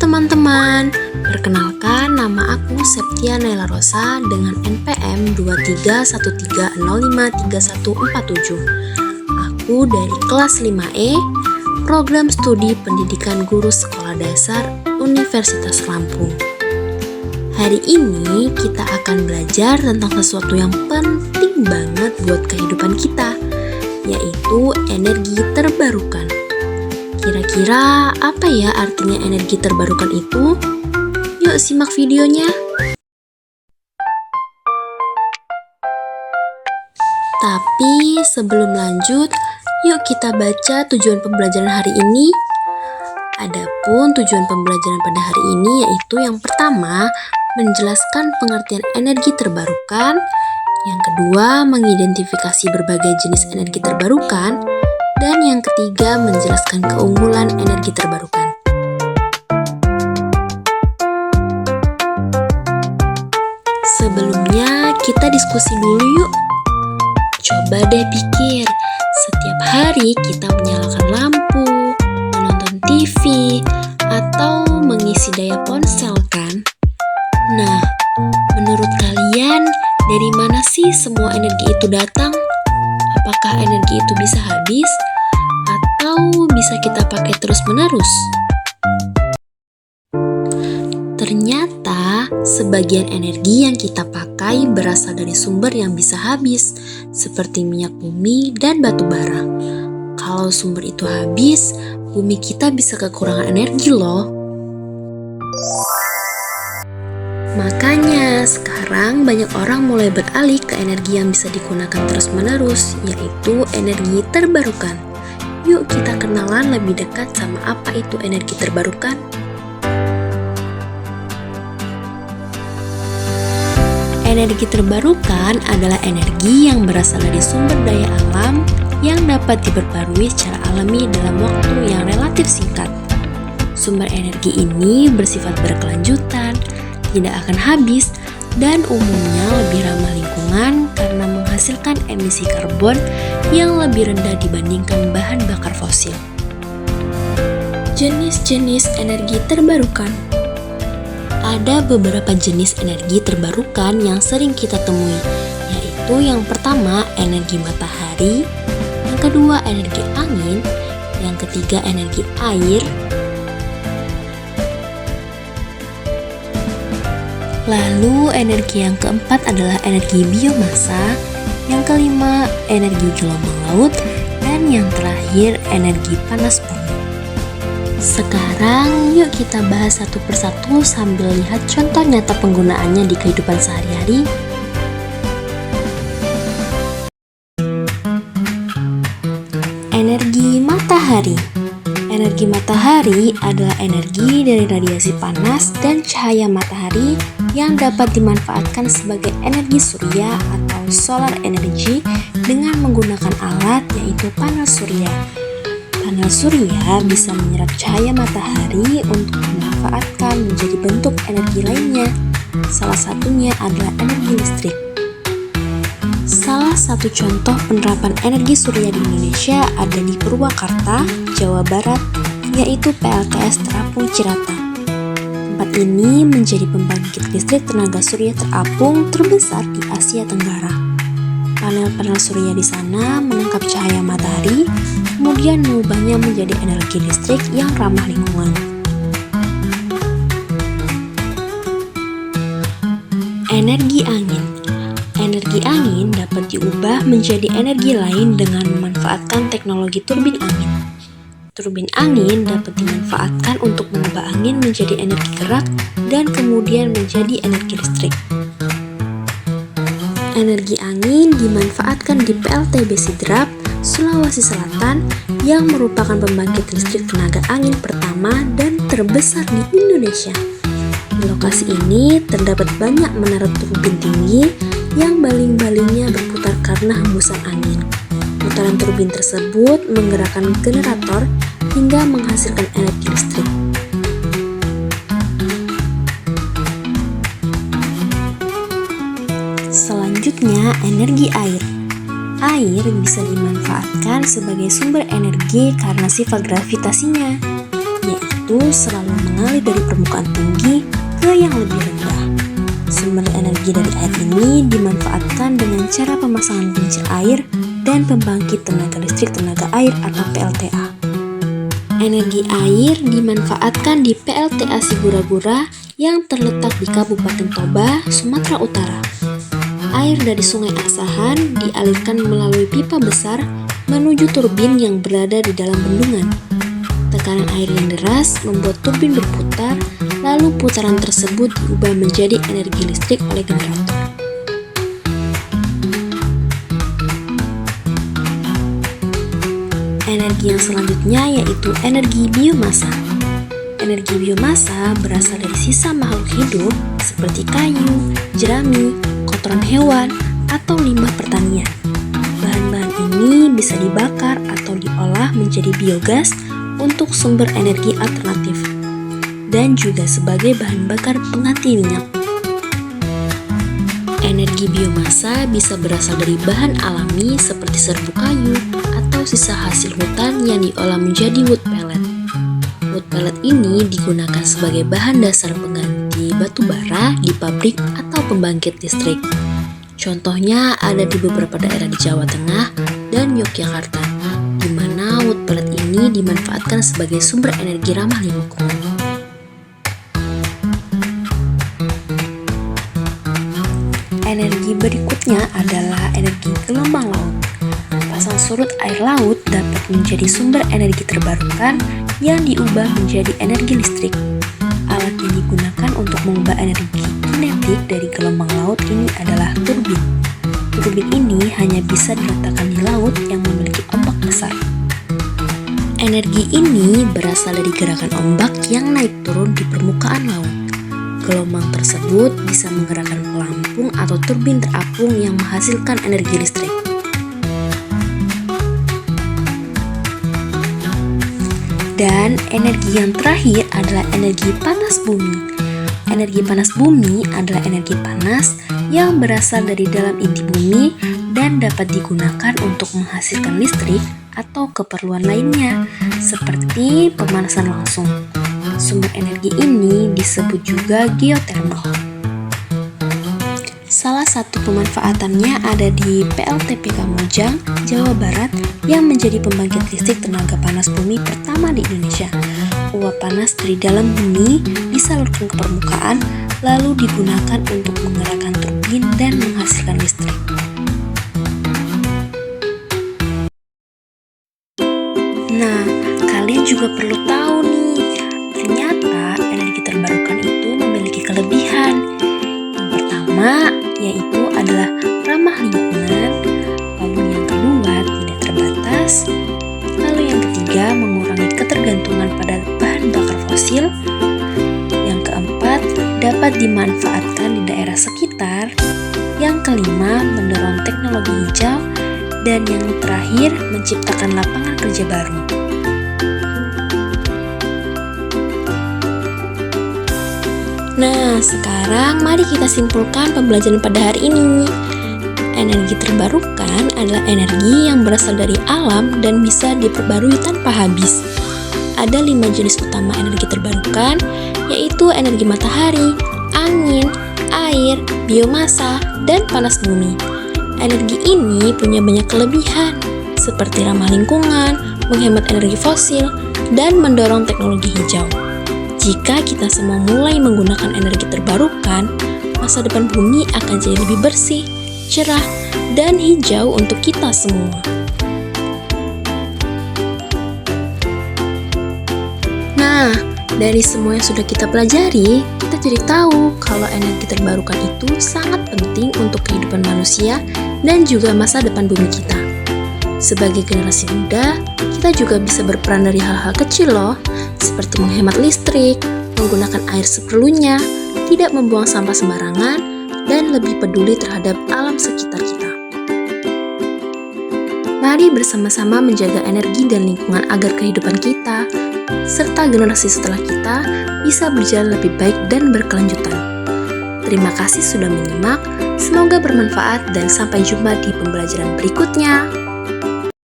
teman-teman, perkenalkan nama aku Septia Naila Rosa dengan NPM 2313053147. Aku dari kelas 5E, Program Studi Pendidikan Guru Sekolah Dasar Universitas Lampung. Hari ini kita akan belajar tentang sesuatu yang penting banget buat kehidupan kita, yaitu energi terbarukan. Kira-kira apa ya artinya energi terbarukan itu? Yuk simak videonya. Tapi sebelum lanjut, yuk kita baca tujuan pembelajaran hari ini. Adapun tujuan pembelajaran pada hari ini yaitu yang pertama, menjelaskan pengertian energi terbarukan. Yang kedua, mengidentifikasi berbagai jenis energi terbarukan. Dan yang ketiga, menjelaskan keunggulan energi terbarukan. Sebelumnya, kita diskusi dulu yuk. Coba deh pikir, setiap hari kita menyalakan lampu, menonton TV, atau mengisi daya ponsel kan? Nah, menurut kalian, dari mana sih semua energi itu datang? Apakah energi itu bisa habis? Atau bisa kita pakai terus-menerus? Ternyata, sebagian energi yang kita pakai berasal dari sumber yang bisa habis, seperti minyak bumi dan batu bara. Kalau sumber itu habis, bumi kita bisa kekurangan energi loh. Makanya sekarang banyak orang mulai beralih ke energi yang bisa digunakan terus-menerus, yaitu energi terbarukan. Yuk kita kenalan lebih dekat sama apa itu energi terbarukan. Energi terbarukan adalah energi yang berasal dari sumber daya alam yang dapat diperbarui secara alami dalam waktu yang relatif singkat. Sumber energi ini bersifat berkelanjutan, tidak akan habis, dan umumnya lebih ramah lingkungan karena menghasilkan emisi karbon yang lebih rendah dibandingkan bahan bakar fosil. Jenis-jenis energi terbarukan. Ada beberapa jenis energi terbarukan yang sering kita temui, yaitu yang pertama energi matahari, yang kedua energi angin, yang ketiga energi air, lalu energi yang keempat adalah energi biomasa, yang kelima energi gelombang laut, dan yang terakhir energi panas bumi. Sekarang yuk kita bahas satu persatu sambil lihat contoh nyata penggunaannya di kehidupan sehari-hari. Energi matahari. Energi matahari adalah energi dari radiasi panas dan cahaya matahari yang dapat dimanfaatkan sebagai energi surya atau solar energy dengan menggunakan alat yaitu panel surya. Panel surya bisa menyerap cahaya matahari untuk dimanfaatkan menjadi bentuk energi lainnya. Salah satunya adalah energi listrik. Salah satu contoh penerapan energi surya di Indonesia ada di Purwakarta, Jawa Barat, yaitu PLTS Terapung Cirata. Tempat ini menjadi pembangkit listrik tenaga surya terapung terbesar di Asia Tenggara. Panel-panel surya di sana menangkap cahaya matahari, kemudian mengubahnya menjadi energi listrik yang ramah lingkungan. Energi angin. Energi angin dapat diubah menjadi energi lain dengan memanfaatkan teknologi turbin angin. Turbin angin dapat dimanfaatkan untuk mengubah angin menjadi energi gerak dan kemudian menjadi energi listrik. Energi angin dimanfaatkan di PLTB Sidrap, Sulawesi Selatan yang merupakan pembangkit listrik tenaga angin pertama dan terbesar di Indonesia. Di lokasi ini terdapat banyak menara turbin tinggi yang baling-balingnya berputar karena hembusan angin. Putaran turbin tersebut menggerakkan generator hingga menghasilkan energi listrik. Selanjutnya, energi air. Air bisa dimanfaatkan sebagai sumber energi karena sifat gravitasinya, yaitu itu selalu mengalir dari permukaan tinggi ke yang lebih rendah. Sumber energi dari air ini dimanfaatkan dengan cara pemasangan kincir air dan pembangkit tenaga listrik tenaga air atau PLTA. Energi air dimanfaatkan di PLTA Sigura-gura yang terletak di Kabupaten Toba, Sumatera Utara. Air dari Sungai Asahan dialirkan melalui pipa besar menuju turbin yang berada di dalam bendungan. Tekanan air yang deras membuat turbin berputar, lalu putaran tersebut diubah menjadi energi listrik oleh generator. Energi yang selanjutnya yaitu energi biomasa. Energi biomasa berasal dari sisa makhluk hidup seperti kayu, jerami, kotoran hewan, atau limbah pertanian. Bahan-bahan ini bisa dibakar atau diolah menjadi biogas untuk sumber energi alternatif dan juga sebagai bahan bakar pengganti minyak. Energi biomasa bisa berasal dari bahan alami seperti serbuk kayu atau sisa hasil hutan yang diolah menjadi wood pellet. Wood pellet ini digunakan sebagai bahan dasar pengganti batu bara di pabrik atau pembangkit listrik. Contohnya ada di beberapa daerah di Jawa Tengah dan Yogyakarta, di mana wood pellet ini dimanfaatkan sebagai sumber energi ramah lingkungan. Energi berikutnya adalah energi gelombang laut. Pasang surut air laut dapat menjadi sumber energi terbarukan yang diubah menjadi energi listrik. Alat yang digunakan untuk mengubah energi kinetik dari gelombang laut ini adalah turbin. Turbin ini hanya bisa diletakkan di laut yang memiliki ombak besar. Energi ini berasal dari gerakan ombak yang naik turun di permukaan laut. Gelombang tersebut bisa menggerakkan pelampung atau turbin terapung yang menghasilkan energi listrik. Dan energi yang terakhir adalah energi panas bumi. Energi panas bumi adalah energi panas yang berasal dari dalam inti bumi dan dapat digunakan untuk menghasilkan listrik atau keperluan lainnya, seperti pemanasan langsung. Sumber energi ini disebut juga geotermal. Salah satu pemanfaatannya ada di PLTPK Mojang, Jawa Barat yang menjadi pembangkit listrik tenaga panas bumi pertama di Indonesia. Uap panas dari dalam bumi disalurkan ke permukaan lalu digunakan untuk menggerakkan turbin dan menghasilkan listrik. Nah, kalian juga perlu tahu nih, ternyata energi terbarukan itu memiliki kelebihan. Yang pertama yaitu adalah ramah lingkungan, lalu yang kedua tidak terbatas, lalu yang ketiga mengurangi ketergantungan pada bahan bakar fosil, yang keempat dapat dimanfaatkan di daerah sekitar, yang kelima mendorong teknologi hijau, dan yang terakhir menciptakan lapangan kerja baru. Nah, sekarang mari kita simpulkan pembelajaran pada hari ini. Energi terbarukan adalah energi yang berasal dari alam dan bisa diperbarui tanpa habis. Ada 5 jenis utama energi terbarukan, yaitu energi matahari, angin, air, biomasa, dan panas bumi. Energi ini punya banyak kelebihan, seperti ramah lingkungan, menghemat energi fosil, dan mendorong teknologi hijau. Jika kita semua mulai menggunakan energi terbarukan, masa depan bumi akan jadi lebih bersih, cerah, dan hijau untuk kita semua. Nah, dari semua yang sudah kita pelajari, kita jadi tahu kalau energi terbarukan itu sangat penting untuk kehidupan manusia dan juga masa depan bumi kita. Sebagai generasi muda, kita juga bisa berperan dari hal-hal kecil loh, seperti menghemat listrik, menggunakan air seperlunya, tidak membuang sampah sembarangan, dan lebih peduli terhadap alam sekitar kita. Mari bersama-sama menjaga energi dan lingkungan agar kehidupan kita, serta generasi setelah kita, bisa berjalan lebih baik dan berkelanjutan. Terima kasih sudah menyimak, semoga bermanfaat dan sampai jumpa di pembelajaran berikutnya.